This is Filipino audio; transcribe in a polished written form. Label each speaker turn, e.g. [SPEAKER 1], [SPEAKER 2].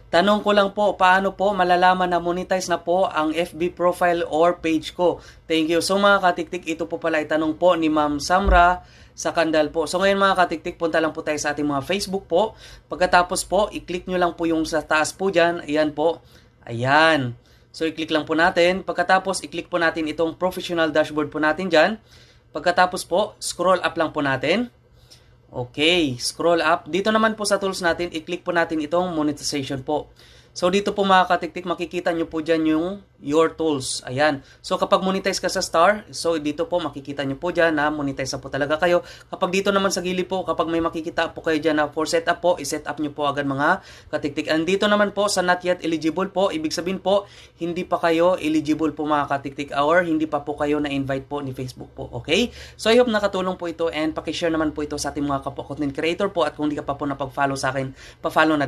[SPEAKER 1] Tanong ko lang po, paano po malalaman na monetize na po ang FB profile or page ko? Thank you. So mga katiktik, ito po pala ay tanong po ni Ma'am Samra sa Kandal po. So ngayon mga katiktik, punta lang po tayo sa ating mga Facebook po. Pagkatapos po, i-click nyo lang po yung sa taas po dyan. Ayan po. Ayan. So i-click lang po natin. Pagkatapos, i-click po natin itong professional dashboard po natin dyan. Pagkatapos po, scroll up lang po natin. Okay, scroll up. Dito naman po sa tools natin, i-click po natin itong monetization po. So dito po mga katiktik, makikita nyo po dyan yung your tools. Ayan. So kapag monetize ka sa star, so dito po makikita nyo po dyan na monetize na po talaga kayo. Kapag dito naman sa gilid po, kapag may makikita po kayo dyan na for setup po, i-set up nyo po agad mga katiktik. And dito naman po sa not yet eligible po, ibig sabihin po, hindi pa kayo eligible po mga katiktik or hindi pa po kayo na-invite po ni Facebook po. Okay? So I hope nakatulong po ito and pakishare naman po ito sa ating mga kapwa content creator po at kung hindi ka pa po napag-follow sa akin, pa-follow na